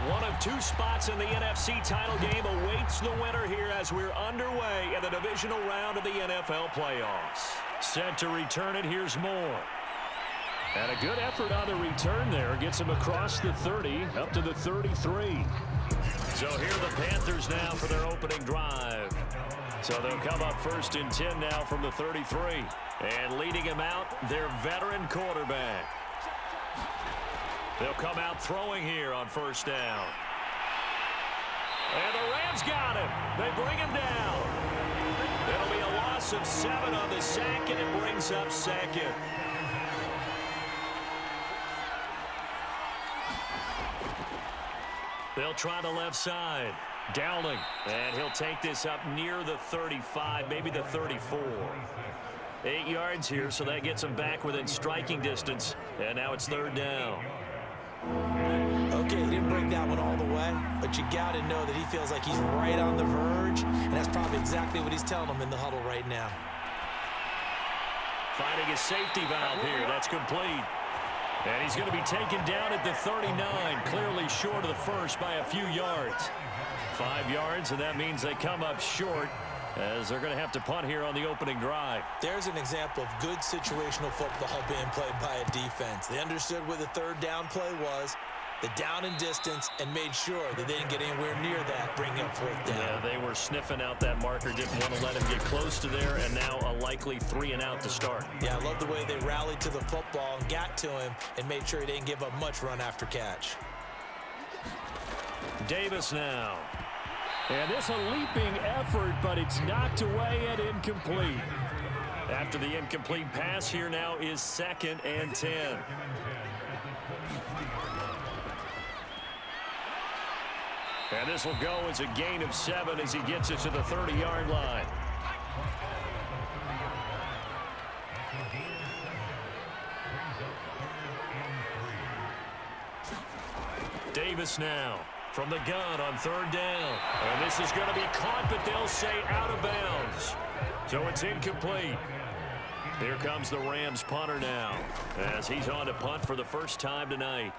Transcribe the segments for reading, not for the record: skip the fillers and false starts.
One of two spots in the NFC title game awaits the winner here as we're underway in the divisional round of the NFL playoffs. Set to return it, here's Moore. And a good effort on the return there. Gets him across the 30, up to the 33. So here are the Panthers now for their opening drive. So they'll come up 1st and 10 now from the 33. And leading him out, their veteran quarterback. They'll come out throwing here on 1st down. And the Rams got him. They bring him down. It'll be a loss of 7 on the sack, and it brings up 2nd. They'll try the left side. Dowling. And he'll take this up near the 35, maybe the 34. 8 yards here, so that gets him back within striking distance. And now it's 3rd down. Okay, he didn't break that one all the way, but you got to know that he feels like he's right on the verge, and that's probably exactly what he's telling them in the huddle right now. Finding his safety valve here. That's complete. And he's going to be taken down at the 39, clearly short of the first by a few yards. 5 yards, and that means they come up short as they're going to have to punt here on the opening drive. There's an example of good situational football being played by a defense. They understood where the 3rd down play was, the down and distance, and made sure that they didn't get anywhere near that, bringing up 4th down. Yeah, they were sniffing out that marker, didn't want to let him get close to there, and now a likely 3 and out to start. Yeah, I love the way they rallied to the football and got to him and made sure he didn't give up much run after catch. Davis now. And this a leaping effort, but it's knocked away and incomplete. After the incomplete pass, here now is 2nd and 10. And this will go as a gain of 7 as he gets it to the 30-yard line. Davis now from the gun on 3rd down. And this is going to be caught, but they'll say out of bounds. So it's incomplete. Here comes the Rams punter now as he's on to punt for the first time tonight.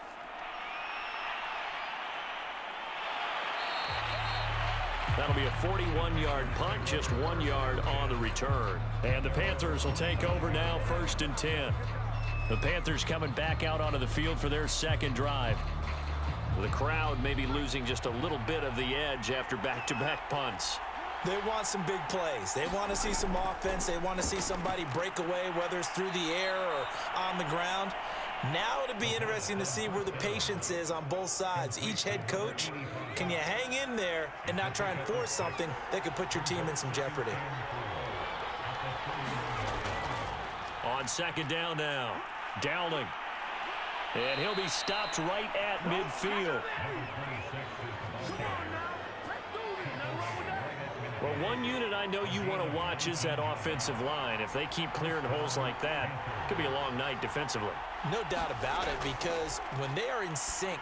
That'll be a 41-yard punt, just 1 yard on the return. And the Panthers will take over now, 1st and 10. The Panthers coming back out onto the field for their 2nd drive. The crowd may be losing just a little bit of the edge after back-to-back punts. They want some big plays. They want to see some offense. They want to see somebody break away, whether it's through the air or on the ground. Now it'll be interesting to see where the patience is on both sides. Each head coach, can you hang in there and not try and force something that could put your team in some jeopardy? On 2nd down now, Dowling. And he'll be stopped right at midfield. Well, one unit I know you want to watch is that offensive line. If they keep clearing holes like that, it could be a long night defensively. No doubt about it, because when they are in sync,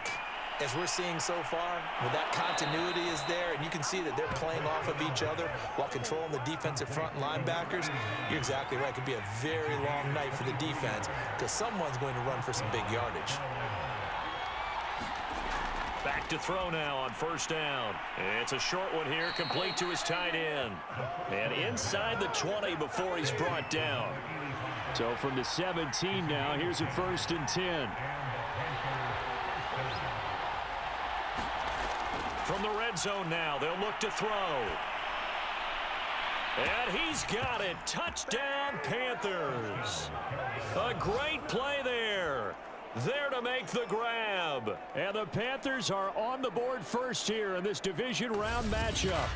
as we're seeing so far, when that continuity is there, and you can see that they're playing off of each other while controlling the defensive front linebackers, you're exactly right. It could be a very long night for the defense because someone's going to run for some big yardage. Back to throw now on 1st down. It's a short one here, complete to his tight end. And inside the 20 before he's brought down. So from the 17 now, here's a 1st and 10. From the red zone now, they'll look to throw. And he's got it. Touchdown, Panthers. A great play there. There to make the grab. And the Panthers are on the board first here in this division round matchup.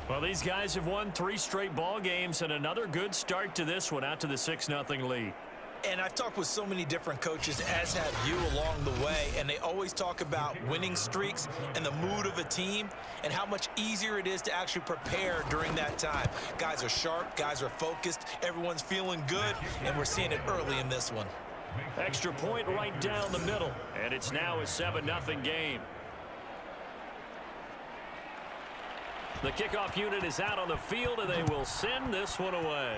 Well, these guys have won 3 straight ball games and another good start to this one out to the 6-0 lead. And I've talked with so many different coaches, as have you along the way, and they always talk about winning streaks and the mood of a team and how much easier it is to actually prepare during that time. Guys are sharp, guys are focused, everyone's feeling good, and we're seeing it early in this one. Extra point right down the middle, and it's now a 7-0 game. The kickoff unit is out on the field, and they will send this one away.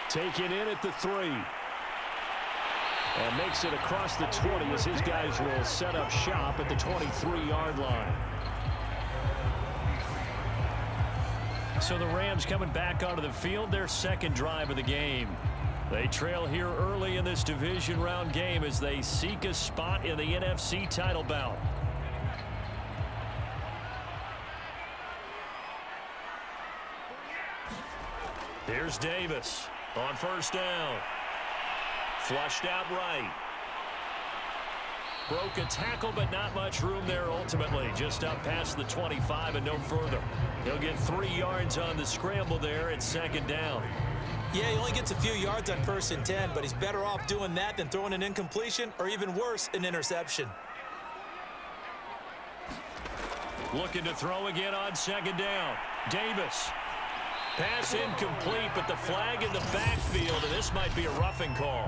Taken in at the 3. And makes it across the 20 as his guys will set up shop at the 23-yard line. So the Rams coming back onto the field, their second drive of the game. They trail here early in this division round game as they seek a spot in the NFC title bout. Here's Davis on first down. Flushed out right. Broke a tackle, but not much room there ultimately. Just up past the 25 and no further. He'll get 3 yards on the scramble there at second down. Yeah, he only gets a few yards on 1st and 10, but he's better off doing that than throwing an incompletion or even worse, an interception. Looking to throw again on second down. Davis. Pass incomplete, but the flag in the backfield, and this might be a roughing call.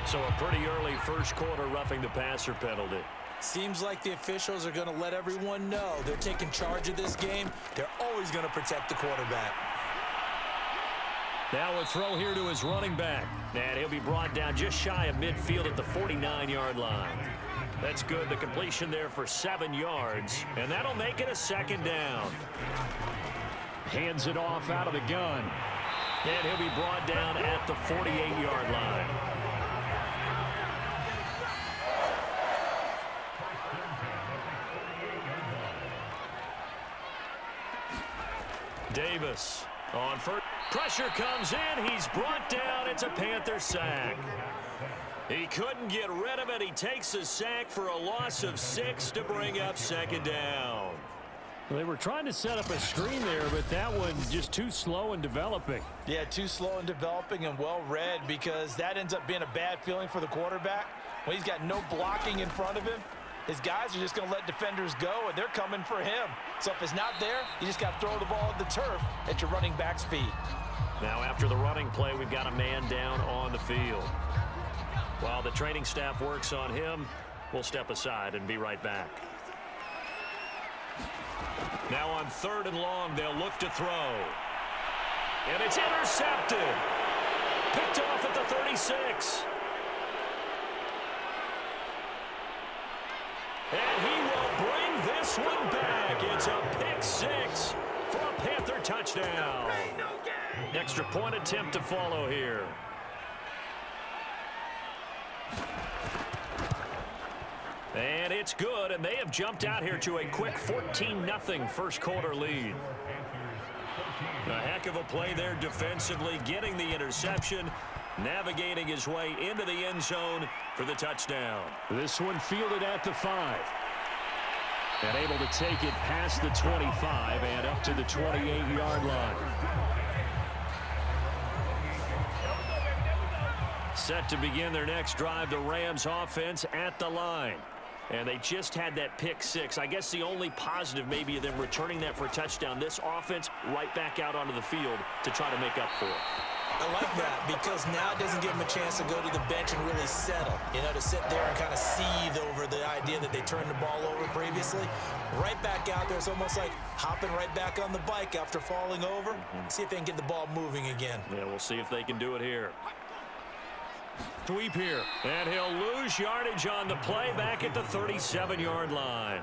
So a pretty early first quarter roughing the passer penalty. Seems like the officials are going to let everyone know they're taking charge of this game. They're always going to protect the quarterback. Now a throw here to his running back. And he'll be brought down just shy of midfield at the 49-yard line. That's good. The completion there for 7 yards. And that'll make it a second down. Hands it off out of the gun. And he'll be brought down at the 48-yard line. Davis on first. Pressure comes in. He's brought down. It's a Panther sack. He couldn't get rid of it. He takes a sack for a loss of 6 to bring up second down. Well, they were trying to set up a screen there, but that one just too slow in developing. Yeah, too slow in developing and well read, because that ends up being a bad feeling for the quarterback. When he's got no blocking in front of him, his guys are just going to let defenders go, and they're coming for him. So if it's not there, you just got to throw the ball at the turf at your running back's feet. Now after the running play, we've got a man down on the field. While the training staff works on him, we'll step aside and be right back. Now on 3rd and long, they'll look to throw. And it's intercepted. Picked off at the 36. And he will bring this one back. It's a pick 6 for a Panther touchdown. Extra point attempt to follow here. And it's good, and they have jumped out here to a quick 14-0 first quarter lead. A heck of a play there defensively, getting the interception, navigating his way into the end zone for the touchdown. This one fielded at the 5. And able to take it past the 25 and up to the 28-yard line. Set to begin their next drive, the Rams offense at the line. And they just had that pick 6. I guess the only positive maybe of them returning that for a touchdown. This offense right back out onto the field to try to make up for it. I like that, because now it doesn't give them a chance to go to the bench and really settle. You know, to sit there and kind of seethe over the idea that they turned the ball over previously. Right back out there, it's almost like hopping right back on the bike after falling over. See if they can get the ball moving again. Yeah, we'll see if they can do it here. Sweep here, and he'll lose yardage on the play back at the 37-yard line.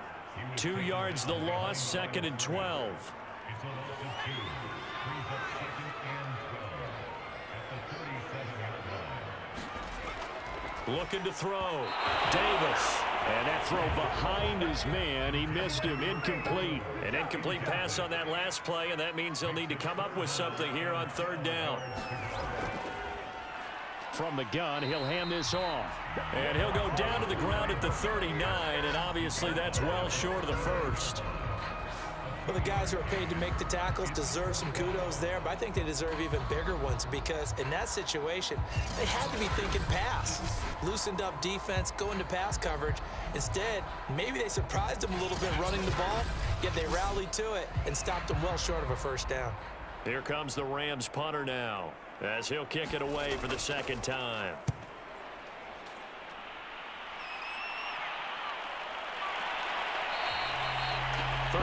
2 yards the loss, 2nd and 12. Looking to throw. Davis. And that throw behind his man. He missed him. Incomplete. An incomplete pass on that last play, and that means they'll need to come up with something here on 3rd down. From the gun, he'll hand this off. And he'll go down to the ground at the 39, and obviously that's well short of the first. Well, the guys who are paid to make the tackles deserve some kudos there, but I think they deserve even bigger ones, because in that situation, they had to be thinking pass. Loosened up defense, go into pass coverage. Instead, maybe they surprised them a little bit running the ball, yet they rallied to it and stopped them well short of a first down. Here comes the Rams punter now, as he'll kick it away for the 2nd time.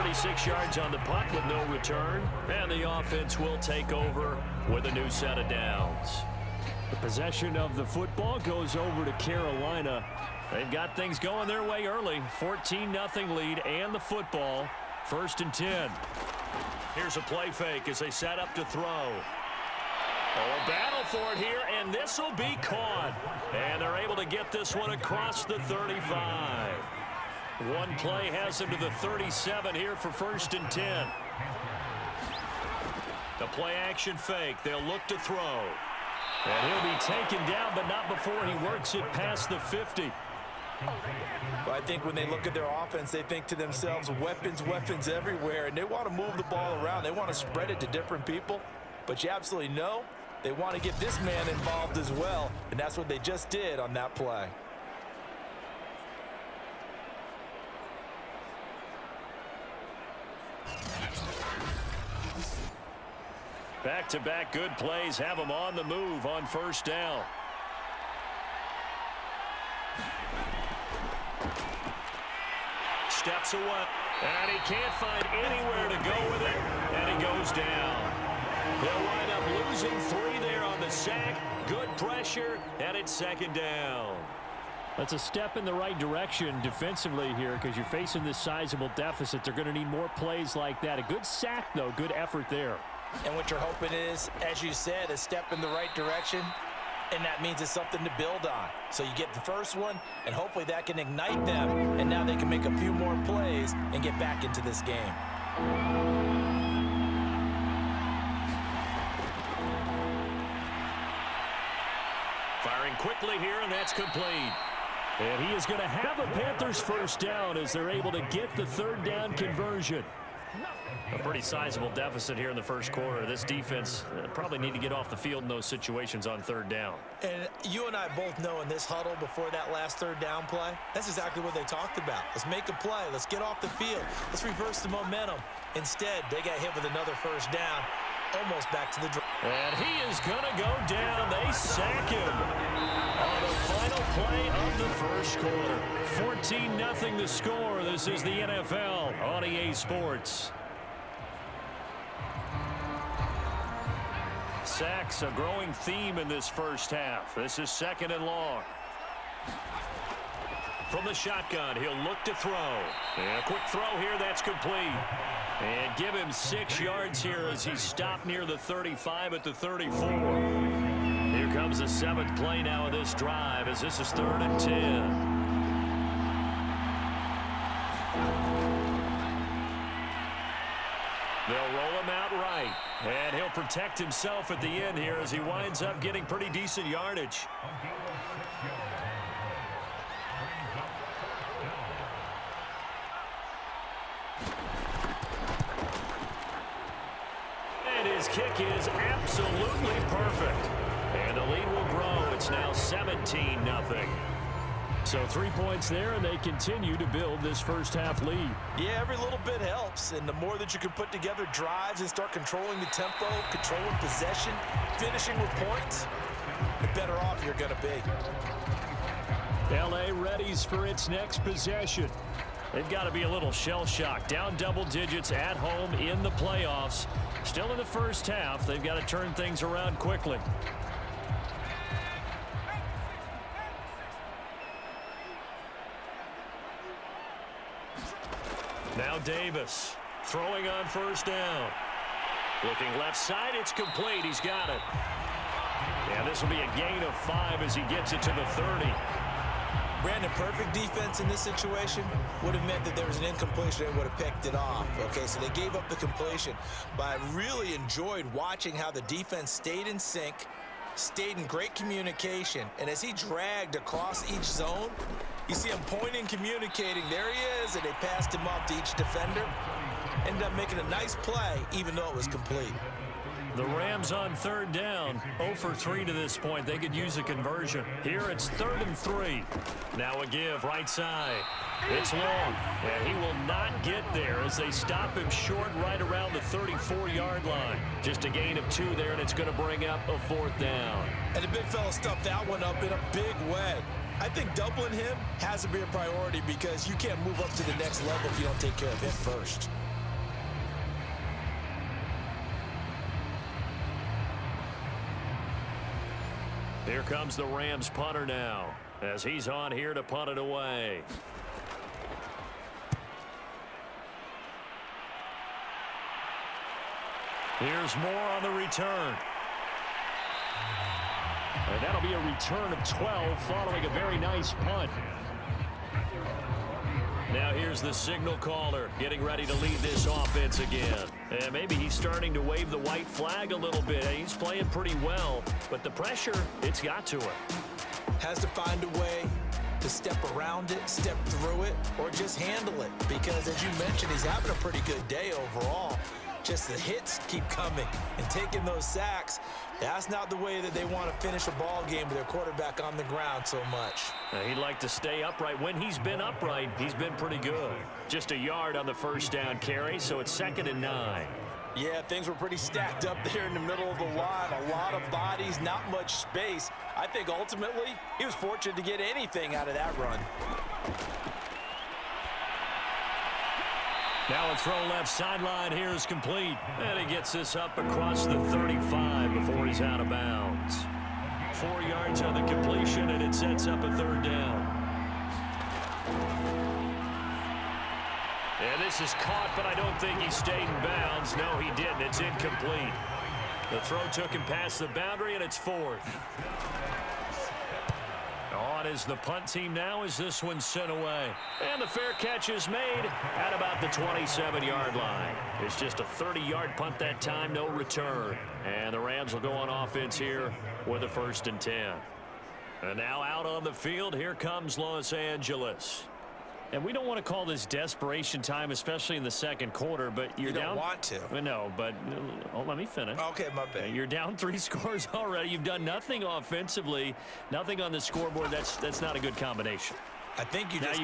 36 yards on the punt with no return. And the offense will take over with a new set of downs. The possession of the football goes over to Carolina. They've got things going their way early. 14-0 lead and the football. 1st and 10. Here's a play fake as they set up to throw. Oh, a battle for it here, and this will be caught. And they're able to get this one across the 35. One play has them to the 37 here for 1st and 10. The play action fake. They'll look to throw. And he'll be taken down, but not before he works it past the 50. Well, I think when they look at their offense, they think to themselves, weapons, weapons everywhere, and they want to move the ball around. They want to spread it to different people, but you absolutely know they want to get this man involved as well, and that's what they just did on that play. Back-to-back good plays have them on the move on 1st down. Steps away, and he can't find anywhere to go with it, and he goes down. They'll wind up losing 3 there on the sack. Good pressure, and it's 2nd down. That's a step in the right direction defensively here because you're facing this sizable deficit. They're going to need more plays like that. A good sack, though. Good effort there. And what you're hoping is, as you said, a step in the right direction, and that means it's something to build on. So you get the first one, and hopefully that can ignite them, and now they can make a few more plays and get back into this game. Firing quickly here, and that's complete. And he is going to have a Panthers 1st down as they're able to get the 3rd down conversion. A pretty sizable deficit here in the 1st quarter. This defense probably need to get off the field in those situations on 3rd down. And you and I both know in this huddle before that last 3rd down play, that's exactly what they talked about. Let's make a play. Let's get off the field. Let's reverse the momentum. Instead, they got hit with another 1st down, almost back to the drive. And he is going to go down. They sack him on the final play of the 1st quarter. 14-0 the score. This is the NFL on EA Sports. Sacks, a growing theme in this 1st half. This is 2nd and long. From the shotgun, he'll look to throw. And a quick throw here, that's complete. And give him 6 yards here as he's stopped near the 35 at the 34. Here comes the 7th play now of this drive as this is 3rd and 10. They'll roll him out right, and he'll protect himself at the end here as he winds up getting pretty decent yardage. And his kick is absolutely perfect. And the lead will grow. It's now 17-0. So 3 points there, and they continue to build this 1st half lead. Yeah, every little bit helps, and the more that you can put together drives and start controlling the tempo, controlling possession, finishing with points, the better off you're going to be. LA readies for its next possession. They've got to be a little shell-shocked. Down double digits at home in the playoffs. Still in the 1st half. They've got to turn things around quickly. Now Davis throwing on 1st down. Looking left side, it's complete. He's got it. And this will be a gain of 5 as he gets it to the 30. Brandon, perfect defense in this situation would have meant that there was an incompletion and would have picked it off. Okay, so they gave up the completion. But I really enjoyed watching how the defense stayed in sync, stayed in great communication. And as he dragged across each zone, you see him pointing, communicating. There he is, and they passed him off to each defender. Ended up making a nice play, even though it was complete. The Rams on 3rd down, 0 for 3 to this point. They could use a conversion. Here it's 3rd and 3. Now a give right side. It's long, and he will not get there as they stop him short right around the 34-yard line. Just a gain of 2 there, and it's going to bring up a 4th down. And the big fella stuffed that one up in a big way. I think doubling him has to be a priority because you can't move up to the next level if you don't take care of him first. Here comes the Rams punter now, as he's on here to punt it away. Here's more on the return. And that'll be a return of 12 following a very nice punt. Now here's the signal caller getting ready to lead this offense again. And maybe he's starting to wave the white flag a little bit. He's playing pretty well, but the pressure, it's got to him. Has to find a way to step around it, step through it, or just handle it. Because as you mentioned, he's having a pretty good day overall. Just the hits keep coming and taking those sacks. That's not the way that they want to finish a ball game with their quarterback on the ground so much. He'd like to stay upright. When he's been upright, he's been pretty good. Just a yard on the first down carry, so it's 2nd and 9. Yeah, things were pretty stacked up there in the middle of the line. A lot of bodies, not much space. I think ultimately he was fortunate to get anything out of that run. Now a throw left sideline here is complete. And he gets this up across the 35 before he's out of bounds. 4 yards on the completion, and it sets up a 3rd down. And this is caught, but I don't think he stayed in bounds. No, he didn't. It's incomplete. The throw took him past the boundary, and it's 4th. On is the punt team now as this one's sent away. And the fair catch is made at about the 27-yard line. It's just a 30-yard punt that time, no return. And the Rams will go on offense here with a 1st and 10. And now out on the field, here comes Los Angeles. And we don't want to call this desperation time, especially in the second quarter, but you're down. You don't want to. No, but let me finish. Okay, my bad. You're down 3 scores already. You've done nothing offensively, nothing on the scoreboard. That's not a good combination. I think you just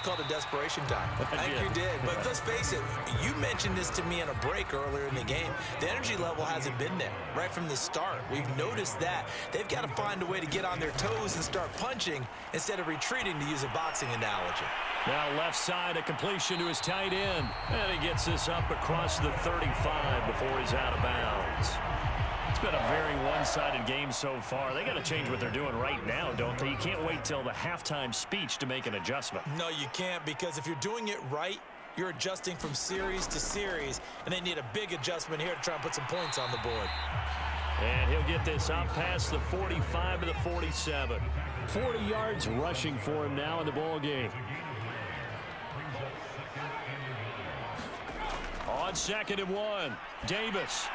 called it desperation time. I think you did. But let's face it, you mentioned this to me in a break earlier in the game. The energy level hasn't been there right from the start. We've noticed that. They've got to find a way to get on their toes and start punching instead of retreating, to use a boxing analogy. Now left side, a completion to his tight end. And he gets this up across the 35 before he's out of bounds. It's been a very one-sided game so far. They got to change what they're doing right now, don't they? You can't wait till the halftime speech to make an adjustment. No, you can't, because if you're doing it right, you're adjusting from series to series, and they need a big adjustment here to try and put some points on the board. And he'll get this up past the 45 to the 47. 40 yards rushing for him now in the ball game. On 2nd and 1, Davis.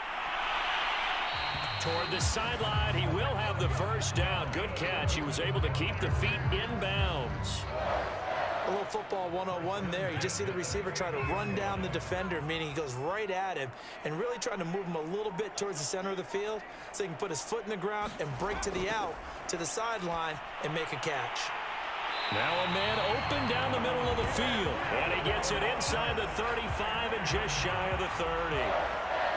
Toward the sideline, he will have the first down. Good catch. He was able to keep the feet in bounds. A little football 101 there. You just see the receiver try to run down the defender, meaning he goes right at him and really trying to move him a little bit towards the center of the field so he can put his foot in the ground and break to the out, to the sideline, and make a catch. Now a man open down the middle of the field. And he gets it inside the 35 and just shy of the 30.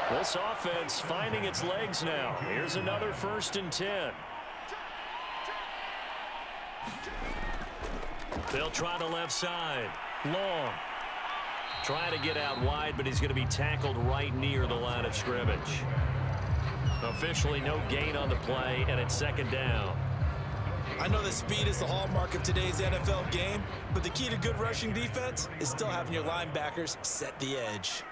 This offense finding its legs now. Here's another 1st and 10. They'll try the left side. Long. Trying to get out wide, but he's going to be tackled right near the line of scrimmage. Officially no gain on the play, and it's 2nd down. I know that speed is the hallmark of today's NFL game, but the key to good rushing defense is still having your linebackers set the edge.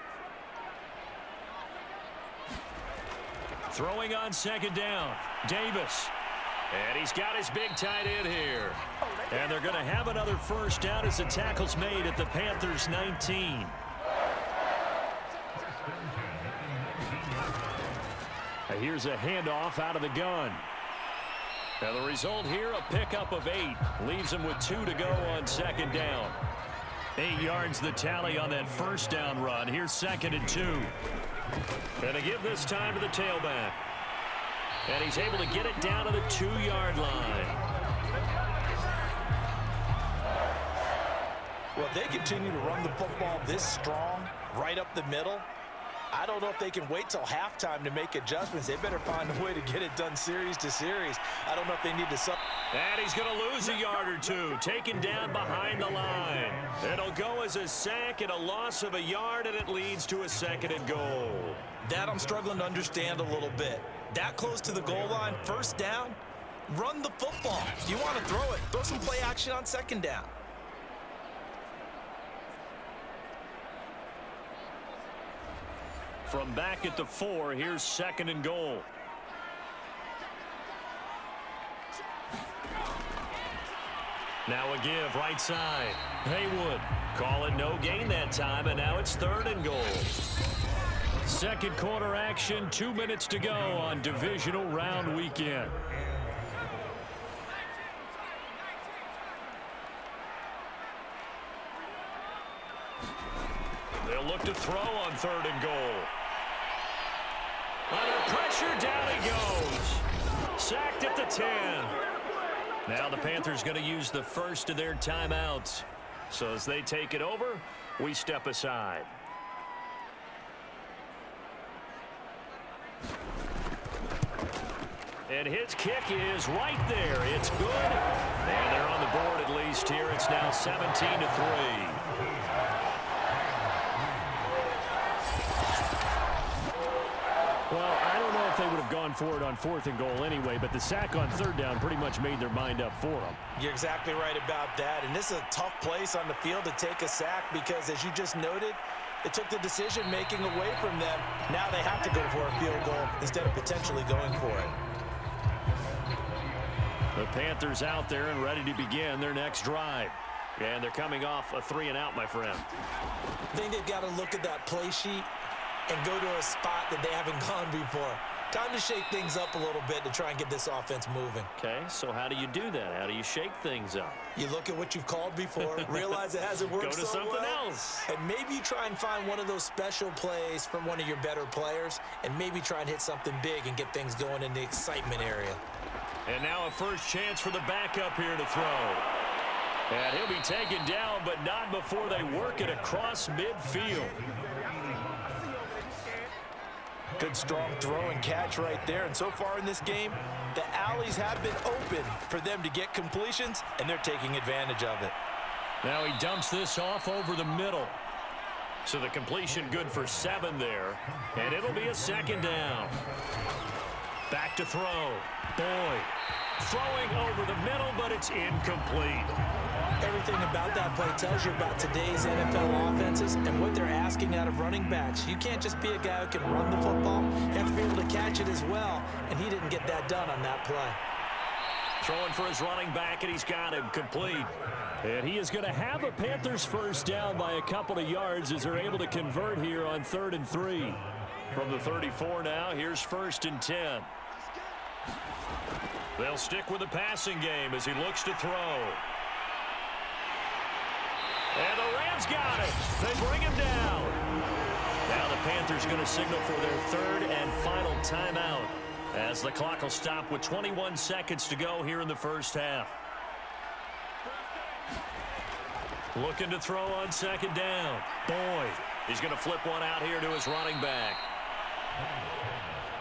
Throwing on 2nd down, Davis. And he's got his big tight end here. And they're going to have another first down as the tackle's made at the Panthers' 19. Here's a handoff out of the gun. And the result here, a pickup of 8. Leaves him with 2 to go on 2nd down. 8 yards the tally on that first down run. Here's 2nd and 2. And to give this time to the tailback. And he's able to get it down to the 2-yard line. Well, if they continue to run the football this strong, right up the middle, I don't know if they can wait till halftime to make adjustments. They better find a way to get it done series to series. I don't know if they need to... And he's going to lose a yard or 2, taken down behind the line. It'll go as a sack and a loss of a yard, and it leads to a 2nd and goal. That I'm struggling to understand a little bit. That close to the goal line, first down, Run the football. If you want to throw it, throw some play action on second down. From back at the 4, here's 2nd and goal. Now a give right side. Haywood. Call it no gain that time, and now it's 3rd and goal. Second quarter action, 2 minutes to go on divisional round weekend. They'll look to throw on 3rd and goal. Under pressure, down he goes. Sacked at the 10. Now the Panthers going to use the first of their timeouts. So as they take it over, we step aside. And his kick is right there. It's good. And they're on the board at least here. It's now 17-3. Well, I don't know if they would have gone for it on 4th and goal anyway, but the sack on 3rd down pretty much made their mind up for them. You're exactly right about that. And this is a tough place on the field to take a sack because, as you just noted, it took the decision-making away from them. Now they have to go for a field goal instead of potentially going for it. The Panthers out there and ready to begin their next drive. And they're coming off a 3-and-out, my friend. I think they've got to look at that play sheet and go to a spot that they haven't gone before. Time to shake things up a little bit to try and get this offense moving. Okay, so how do you do that? How do you shake things up? You look at what you've called before, realize it hasn't worked Go to so something well, else. and maybe try and find one of those special plays from one of your better players, and maybe try and hit something big and get things going in the excitement area. And now a first chance for the backup here to throw. And he'll be taken down, but not before they work it across midfield. Good strong throw and catch right there. And so far in this game, the alleys have been open for them to get completions, and they're taking advantage of it. Now he dumps this off over the middle. So the completion good for 7 there. And it'll be a 2nd down. Back to throw. Boyd throwing over the middle, but it's incomplete. Everything about that play tells you about today's NFL offenses and what they're asking out of running backs. You can't just be a guy who can run the football. You have to be able to catch it as well, and he didn't get that done on that play. Throwing for his running back, and he's got him complete. And he is going to have a Panthers first down by a couple of yards as they're able to convert here on 3rd and 3. From the 34 now, here's 1st and 10. They'll stick with the passing game as he looks to throw. And the Rams got it. They bring him down. Now the Panthers going to signal for their 3rd and final timeout as the clock will stop with 21 seconds to go here in the first half. Looking to throw on 2nd down. Boyd. He's going to flip one out here to his running back.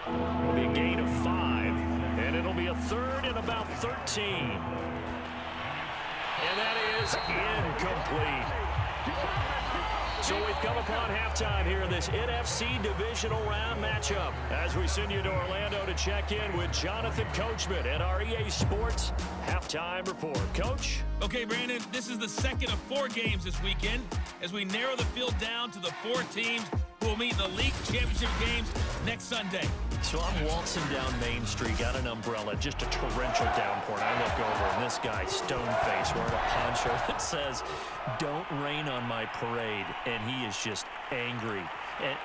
It'll be a gain of 5. And it'll be a 3rd and about 13. And that is incomplete. So we've come upon halftime here in this NFC Divisional Round matchup as we send you to Orlando to check in with Jonathan Coachman at our EA Sports Halftime Report. Coach? Okay, Brandon, this is the 2nd of 4 games this weekend as we narrow the field down to the 4 teams who will meet in the league championship games next Sunday. So I'm waltzing down Main Street, got an umbrella, just a torrential downpour, and I look over, and this guy, stone-faced, wearing a poncho that says, "Don't rain on my parade," and he is just angry. And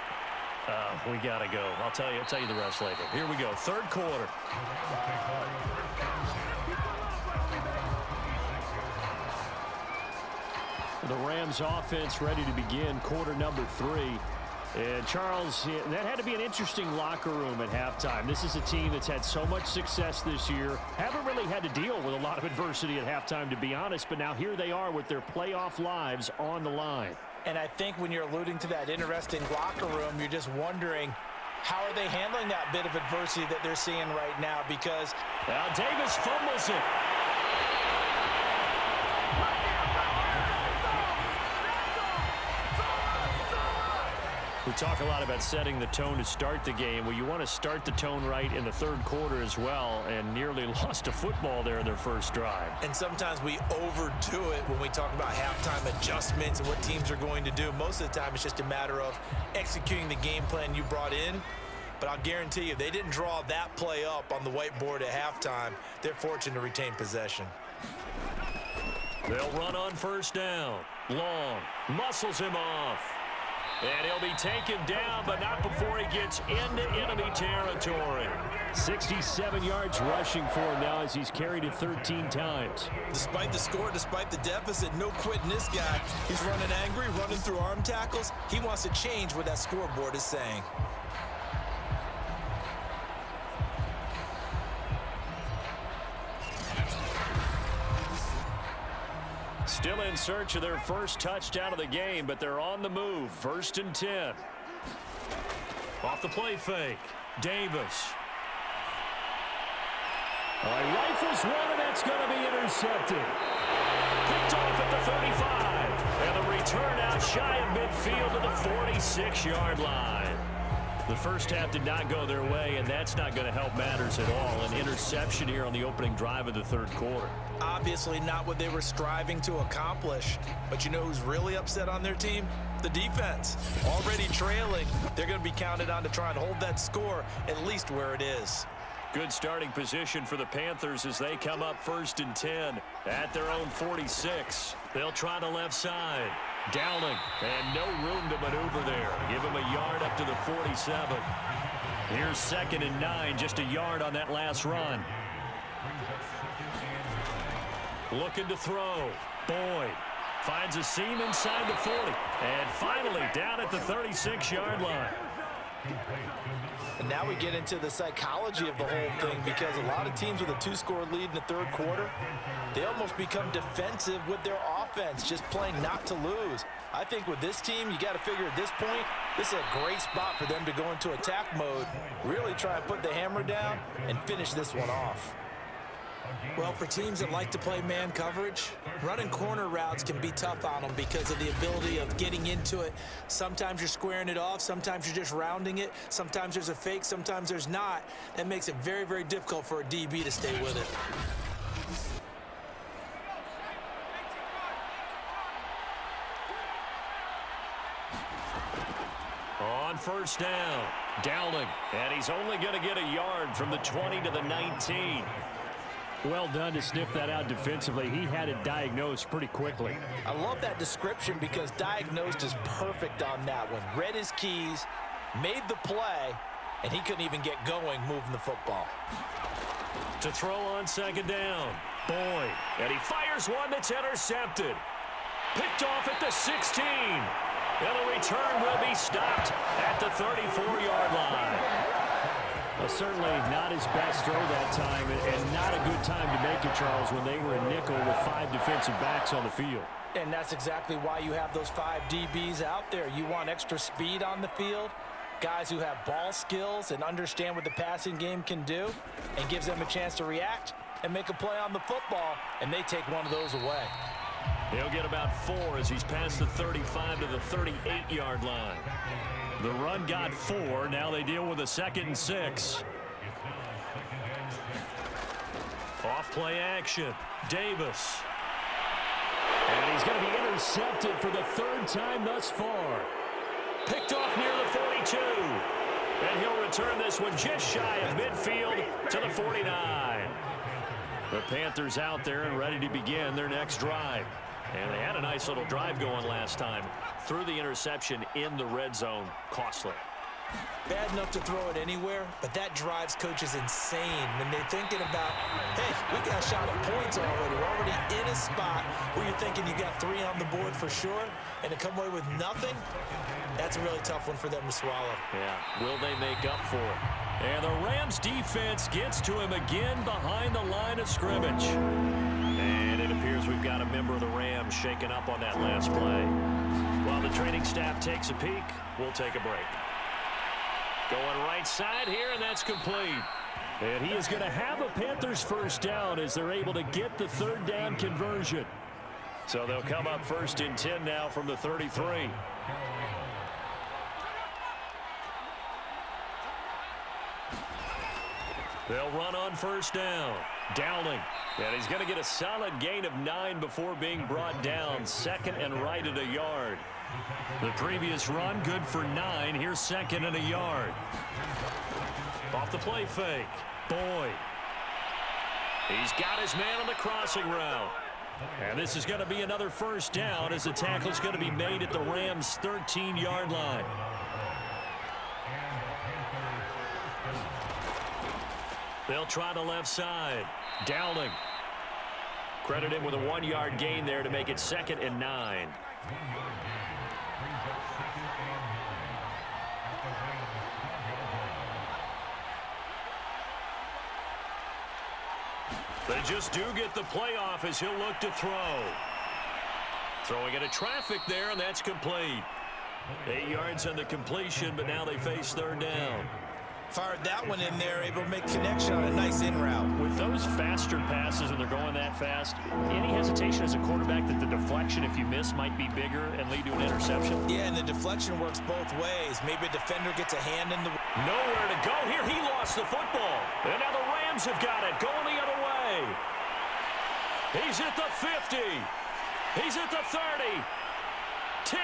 we got to go. I'll tell you the rest later. Here we go, 3rd quarter. The Rams offense ready to begin quarter number 3. And Charles, that had to be an interesting locker room at halftime. This is a team that's had so much success this year. Haven't really had to deal with a lot of adversity at halftime, to be honest. But now here they are with their playoff lives on the line. And I think when you're alluding to that interesting locker room, you're just wondering, how are they handling that bit of adversity that they're seeing right now? Because now Davis fumbles it. talk a lot about setting the tone to start the game. Well, you want to start the tone right in the third quarter as well, and nearly lost a football there in their first drive. And sometimes we overdo it when we talk about halftime adjustments and what teams are going to do. Most of the time, it's just a matter of executing the game plan you brought in. But I'll guarantee you, they didn't draw that play up on the whiteboard at halftime. They're fortunate to retain possession. They'll run on first down. Long muscles him off. And he'll be taken down, but not before he gets into enemy territory. 67 yards rushing for him now as he's carried it 13 times. Despite the score, despite the deficit, no quitting this guy. He's running angry, running through arm tackles. He wants to change what that scoreboard is saying. Still in search of their first touchdown of the game, but they're on the move. 1st and 10. Off the play fake. Davis. Rifles one, and that's going to be intercepted. Picked off at the 35. And the return out shy of midfield to the 46-yard line. The first half did not go their way, and that's not going to help matters at all. An interception here on the opening drive of the third quarter. Obviously not what they were striving to accomplish. But you know who's really upset on their team? The defense. Already trailing. They're going to be counted on to try and hold that score at least where it is. Good starting position for the Panthers as they come up 1st and 10 at their own 46. They'll try the left side. Downing, and no room to maneuver there. Give him a yard up to the 47. Here's 2nd and 9, just a yard on that last run. Looking to throw. Boyd finds a seam inside the 40. And finally down at the 36-yard line. And now we get into the psychology of the whole thing, because a lot of teams with a 2-score lead in the third quarter, they almost become defensive with their offense, just playing not to lose. I think with this team, you got to figure at this point, this is a great spot for them to go into attack mode, really try and put the hammer down and finish this one off. Well, for teams that like to play man coverage, running corner routes can be tough on them because of the ability of getting into it. Sometimes you're squaring it off. Sometimes you're just rounding it. Sometimes there's a fake. Sometimes there's not. That makes it very, very difficult for a DB to stay with it. On first down, Dowling, and he's only going to get a yard from the 20 to the 19. Well done to sniff that out defensively. He had it diagnosed pretty quickly. I love that description because diagnosed is perfect on that one. Read his keys, made the play, and he couldn't even get going moving the football. To throw on 2nd down, Boyd, and he fires one that's intercepted. Picked off at the 16. And the return will be stopped at the 34-yard line. Well, certainly not his best throw that time, and not a good time to make it, Charles, when they were in nickel with 5 defensive backs on the field. And that's exactly why you have those 5 DBs out there. You want extra speed on the field, guys who have ball skills and understand what the passing game can do, and gives them a chance to react and make a play on the football, and they take one of those away. He'll get about 4 as he's past the 35 to the 38-yard line. The run got 4. Now they deal with a 2nd and 6. Off play action. Davis. And he's going to be intercepted for the 3rd time thus far. Picked off near the 42. And he'll return this one just shy of midfield to the 49. The Panthers out there and ready to begin their next drive. And they had a nice little drive going last time. Threw the interception in the red zone. Costly. Bad enough to throw it anywhere, but that drives coaches insane when they're thinking about, hey, we got a shot at points already. We're already in a spot where you're thinking you got 3 on the board for sure, and to come away with nothing, that's a really tough one for them to swallow. Yeah, will they make up for it? And the Rams defense gets to him again behind the line of scrimmage. And it appears we've got a member of the Rams shaken up on that last play. While the training staff takes a peek, we'll take a break. Going right side here, and that's complete. And he is going to have a Panthers first down as they're able to get the 3rd down conversion. So they'll come up 1st and 10 now from the 33. They'll run on first down. Downing. And he's going to get a solid gain of 9 before being brought down. Second and right at a yard. The previous run, good for 9. Here's second and a yard. Off the play fake. Boyd. He's got his man on the crossing route. And this is going to be another first down as the tackle's going to be made at the Rams' 13-yard line. They'll try the left side. Downing. Credit him with a 1-yard gain there to make it second and 9. They just do get the playoff as he'll look to throw. Throwing into traffic there, and that's complete. 8 yards on the completion, but now they face third down. Fired that one in there, able to make connection on a nice in route. With those faster passes when they're going that fast, any hesitation as a quarterback that the deflection, if you miss, might be bigger and lead to an interception? Yeah, and the deflection works both ways. Maybe a defender gets a hand in the... Nowhere to go here. He lost the football. And now the Rams have got it, going the other way. He's at the 50. He's at the 30. 10.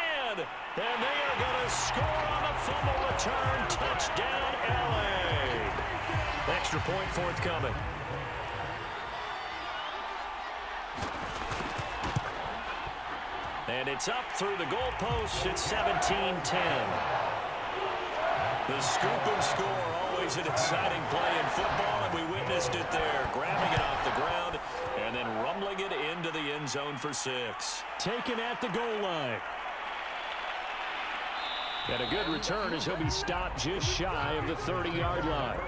And they are going to score on the fumble return. Touchdown, L.A. Extra point forthcoming. And it's up through the goalposts. It's 17-10. The scoop and score, always an exciting play in football, and we witnessed it there. Grabbing it off the ground and then rumbling it into the end zone for 6. Taken at the goal line. And a good return as he'll be stopped just shy of the 30-yard line.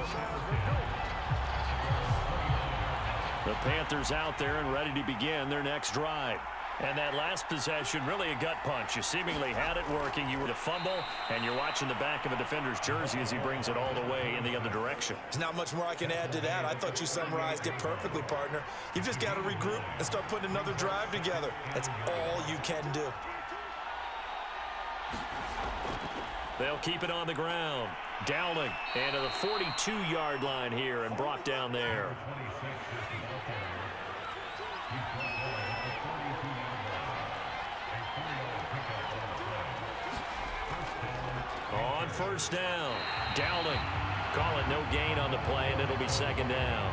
The Panthers out there and ready to begin their next drive. And that last possession, really a gut punch. You seemingly had it working. You were to fumble, and you're watching the back of a defender's jersey as he brings it all the way in the other direction. There's not much more I can add to that. I thought you summarized it perfectly, partner. You've just got to regroup and start putting another drive together. That's all you can do. They'll keep it on the ground. Downing, and to the 42-yard line here and brought down there. On first down, Downing. Call it no gain on the play, and it'll be second down.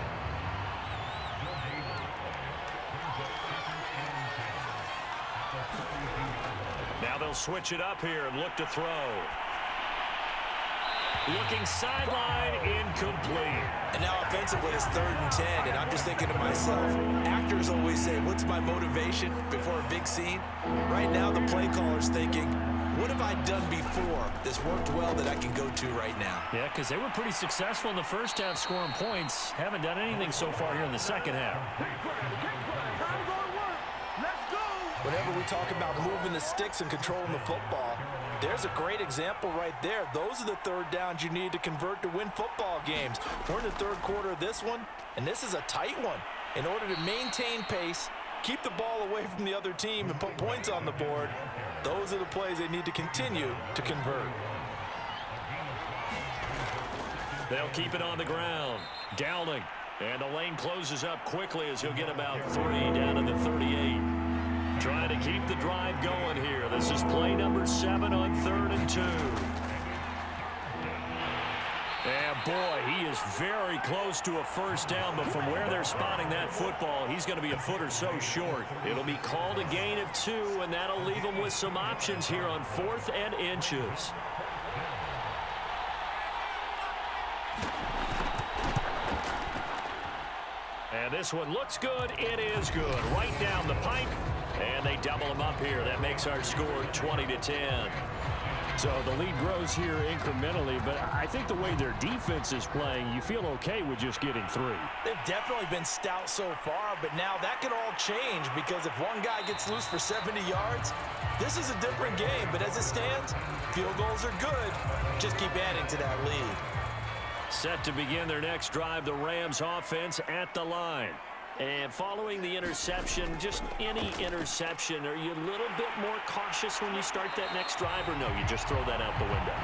Now they'll switch it up here and look to throw. Looking sideline, incomplete. And now offensively it's 3rd and 10, and I'm just thinking to myself, actors always say, what's my motivation before a big scene? Right now the play caller's thinking, what have I done before that's worked well that I can go to right now? Yeah, because they were pretty successful in the first half scoring points. Haven't done anything so far here in the second half. Whenever we talk about moving the sticks and controlling the football, there's a great example right there. Those are the third downs you need to convert to win football games. We're in the third quarter of this one, and this is a tight one. In order to maintain pace, keep the ball away from the other team, and put points on the board, those are the plays they need to continue to convert. They'll keep it on the ground. Downing. And the lane closes up quickly as he'll get about 3 down to the 38. Trying to keep the drive going here. This is play number 7 on 3rd and 2. And boy, he is very close to a first down, but from where they're spotting that football, he's going to be a foot or so short. It'll be called a gain of 2, and that'll leave him with some options here on 4th and inches. And this one looks good. It is good. Right down the pipe. And they double them up here. That makes our score 20-10. So the lead grows here incrementally, but I think the way their defense is playing, you feel okay with just getting 3. They've definitely been stout so far, but now that could all change because if one guy gets loose for 70 yards, this is a different game. But as it stands, field goals are good. Just keep adding to that lead. Set to begin their next drive, the Rams offense at the line. And following the interception, just any interception, are you a little bit more cautious when you start that next drive, or no, you just throw that out the window?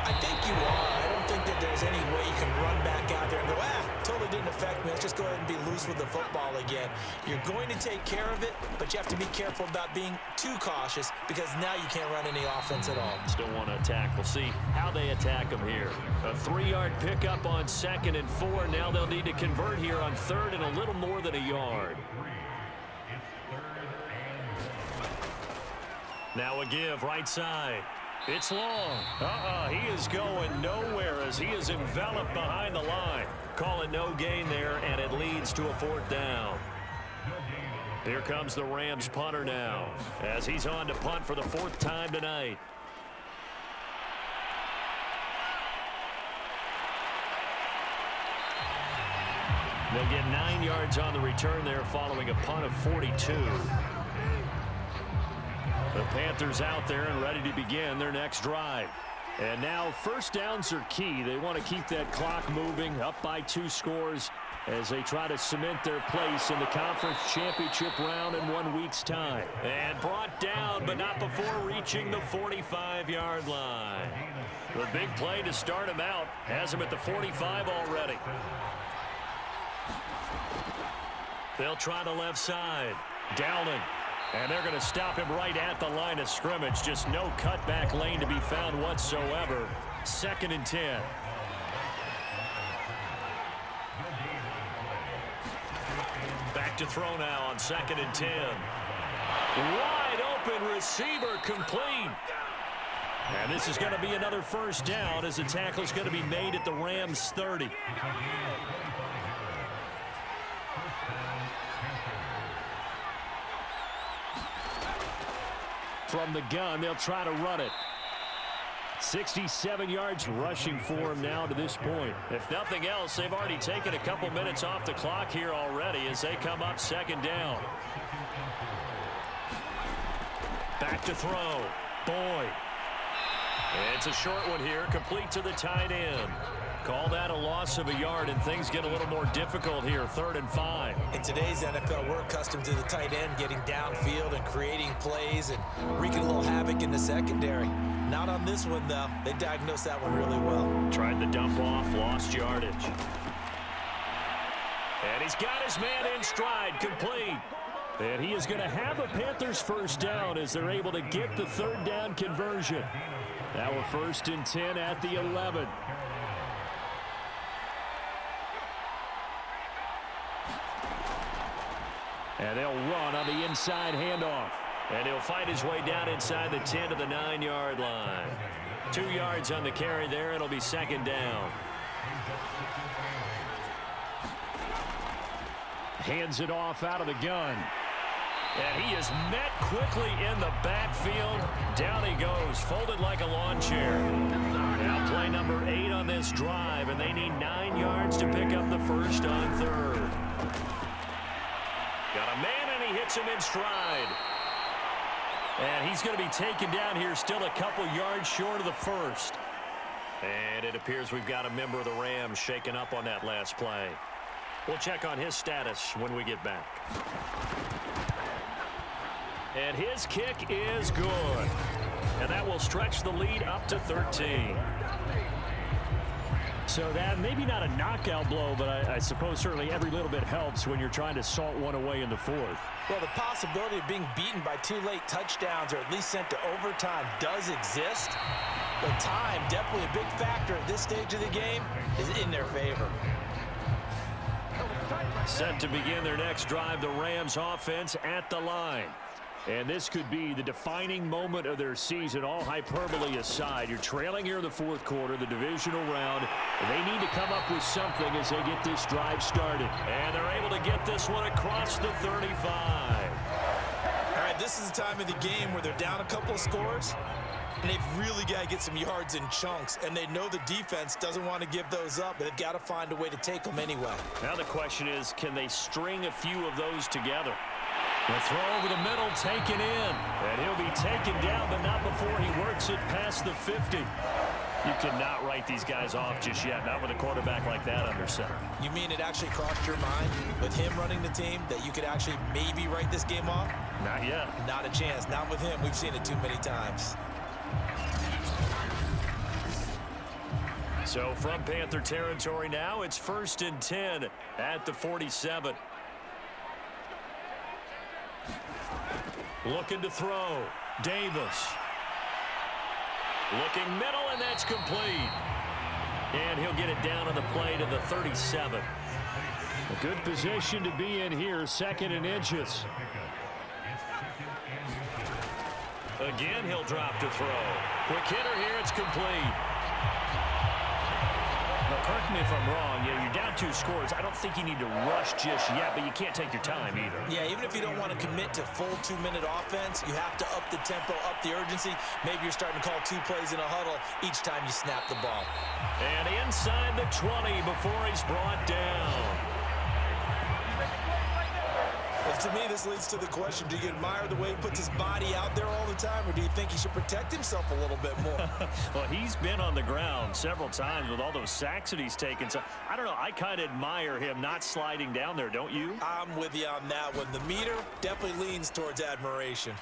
I think you are. I don't think that there's any way you can run back out there and go, totally didn't affect me. Let's just go ahead and be loose with the football again. You're going to take care of it, but you have to be careful about being too cautious because now you can't run any offense at all. Still want to attack. We'll see how they attack them here. A 3-yard pickup on 2nd and 4. Now they'll need to convert here on 3rd and a little more than a yard. Now a give right side. It's long. He is going nowhere as he is enveloped behind the line. Call it no gain there, and it leads to a 4th down. Here comes the Rams punter now as he's on to punt for the 4th time tonight. They'll get 9 yards on the return there following a punt of 42. The Panthers out there and ready to begin their next drive. And now 1st downs are key. They want to keep that clock moving, up by 2 scores as they try to cement their place in the conference championship round in 1 week's time. And brought down, but not before reaching the 45-yard line. The big play to start him out has him at the 45 already. They'll try the left side. Downing. And they're going to stop him right at the line of scrimmage. Just no cutback lane to be found whatsoever. 2nd and 10. Back to throw now on 2nd and 10. Wide open receiver complete. And this is going to be another 1st down as the tackle is going to be made at the Rams 30. From the gun, they'll try to run it. 67 yards rushing for him now to this point. If nothing else, they've already taken a couple minutes off the clock here already as they come up 2nd down. Back to throw. Boyd. It's a short one here, complete to the tight end. Call that a loss of a yard, and things get a little more difficult here, 3rd and 5. In today's NFL, we're accustomed to the tight end getting downfield and creating plays and wreaking a little havoc in the secondary. Not on this one, though. They diagnosed that one really well. Tried the dump off, lost yardage. And he's got his man in stride, complete. And he is going to have a Panthers 1st down as they're able to get the 3rd down conversion. Now a 1st and 10 at the 11. And they'll run on the inside handoff. And he'll fight his way down inside the 10 to the 9-yard line. 2 yards on the carry there. It'll be 2nd down. Hands it off out of the gun. And he is met quickly in the backfield. Down he goes, folded like a lawn chair. Now play number 8 on this drive, and they need 9 yards to pick up the 1st on 3rd. Got a man, and he hits him in stride. And he's going to be taken down here, still a couple yards short of the 1st. And it appears we've got a member of the Rams shaken up on that last play. We'll check on his status when we get back. And his kick is good. And that will stretch the lead up to 13. So that maybe not a knockout blow, but I suppose certainly every little bit helps when you're trying to salt one away in the 4th. Well, the possibility of being beaten by 2 late touchdowns or at least sent to overtime does exist. But time, definitely a big factor at this stage of the game, is in their favor. Set to begin their next drive, the Rams offense at the line. And this could be the defining moment of their season, all hyperbole aside. You're trailing here in the 4th quarter, the divisional round. They need to come up with something as they get this drive started. And they're able to get this one across the 35. All right, this is the time of the game where they're down a couple of scores, and they've really got to get some yards in chunks. And they know the defense doesn't want to give those up, but they've got to find a way to take them anyway. Now the question is, can they string a few of those together? The throw over the middle, taken in. And he'll be taken down, but not before he works it past the 50. You cannot write these guys off just yet, not with a quarterback like that under center. You mean it actually crossed your mind with him running the team that you could actually maybe write this game off? Not yet. Not a chance. Not with him. We've seen it too many times. So from Panther territory now, it's 1st and 10 at the 47. Looking to throw. Davis. Looking middle, and that's complete. And he'll get it down on the play to the 37. A good position to be in here, 2nd and inches. Again, he'll drop to throw. Quick hitter here, it's complete. Now, correct me if I'm wrong. You're down 2 scores. I don't think you need to rush just yet, but you can't take your time either. Yeah, even if you don't want to commit to full 2-minute offense, you have to up the tempo, up the urgency. Maybe you're starting to call 2 plays in a huddle each time you snap the ball. And inside the 20 before he's brought down. Well, to me, this leads to the question, do you admire the way he puts his body out there all the time, or do you think he should protect himself a little bit more? Well, he's been on the ground several times with all those sacks that he's taken. So, I don't know. I kind of admire him not sliding down there, don't you? I'm with you on that one. The meter definitely leans towards admiration.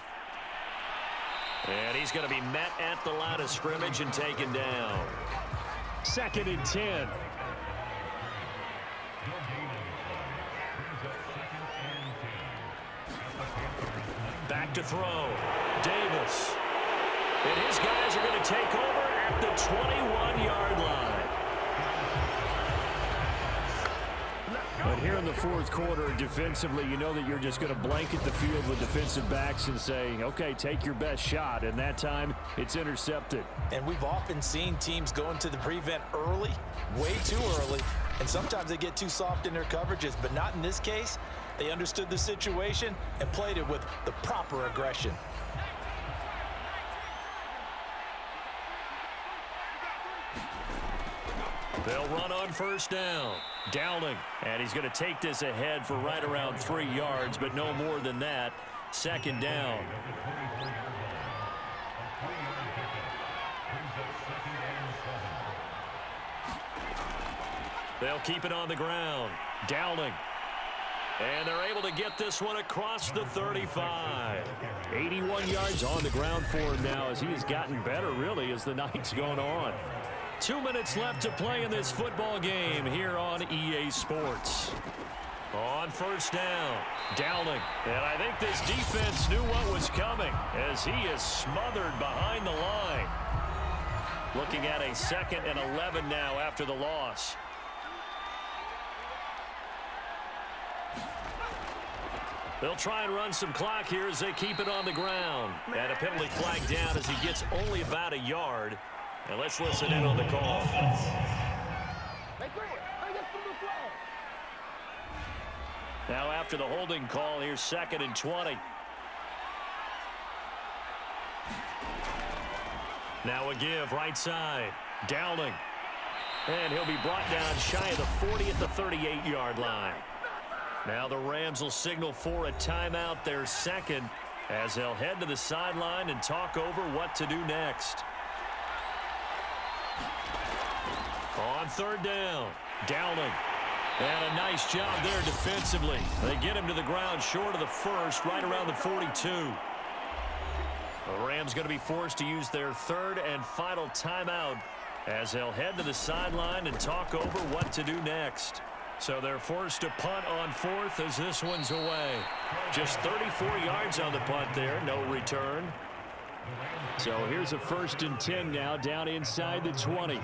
And he's going to be met at the line of scrimmage and taken down. 2nd and 10. Back to throw. Davis. And his guys are going to take over at the 21-yard line. But here in the 4th quarter, defensively, you know that you're just going to blanket the field with defensive backs and say, okay, take your best shot. And that time, it's intercepted. And we've often seen teams go into the prevent early, way too early, and sometimes they get too soft in their coverages, but not in this case. They understood the situation and played it with the proper aggression. They'll run on 1st down. Downing. And he's going to take this ahead for right around 3 yards, but no more than that. 2nd down. They'll keep it on the ground. Downing. And they're able to get this one across the 35. 81 yards on the ground for him now as he has gotten better, really, as the night's gone on. 2 minutes left to play in this football game here on EA Sports. On 1st down, Downing. And I think this defense knew what was coming as he is smothered behind the line. Looking at a 2nd and 11 now after the loss. They'll try and run some clock here as they keep it on the ground. And a penalty flag down as he gets only about a yard. And let's listen in on the call. Now after the holding call, here's 2nd and 20. Now a give right side. Downing. And he'll be brought down shy of the 40 at the 38-yard line. Now the Rams will signal for a timeout, their 2nd, as they'll head to the sideline and talk over what to do next. On 3rd down, Downing. And a nice job there defensively. They get him to the ground short of the 1st, right around the 42. The Rams going to be forced to use their 3rd and final timeout as they'll head to the sideline and talk over what to do next. So they're forced to punt on 4th as this one's away. Just 34 yards on the punt there, no return. So here's a 1st and 10 now down inside the 20.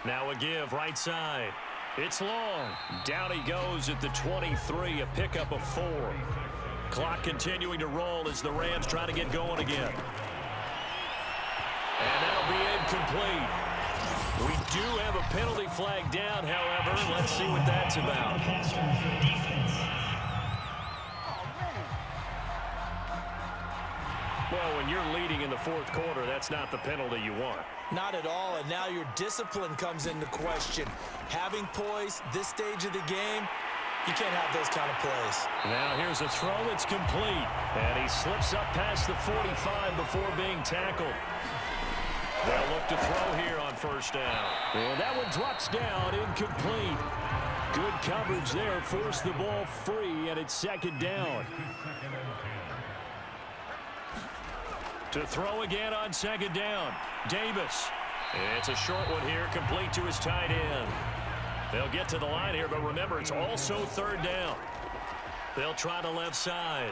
Now a give right side. It's long. Down he goes at the 23, a pickup of 4. Clock continuing to roll as the Rams try to get going again. And that'll be incomplete. We do have a penalty flag down, however. Let's see what that's about. Well, when you're leading in the 4th quarter, that's not the penalty you want. Not at all, and now your discipline comes into question. Having poise this stage of the game, you can't have those kind of plays. Now here's a throw that's complete. And he slips up past the 45 before being tackled. They'll look to throw here on 1st down. And that one drops down, incomplete. Good coverage there, forced the ball free, and it's 2nd down. To throw again on second down. Davis. It's a short one here, complete to his tight end. They'll get to the line here, but remember, it's also third down. They'll try the left side.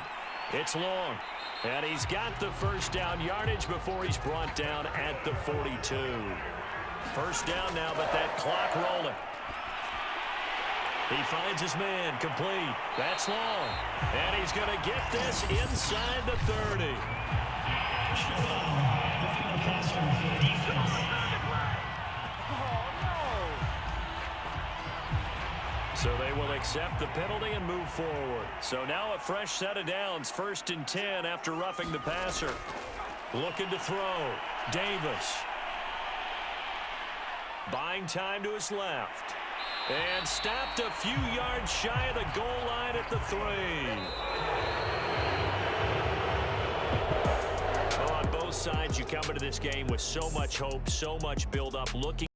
It's long. And he's got the first down yardage before he's brought down at the 42. First down now, but that clock rolling. He finds his man, complete. That's long. And he's going to get this inside the 30. So they will accept the penalty and move forward. So now a fresh set of downs, 1st and 10 after roughing the passer. Looking to throw. Davis. Buying time to his left. And stopped a few yards shy of the goal line at the 3. Well, on both sides, you come into this game with so much hope, so much build-up, looking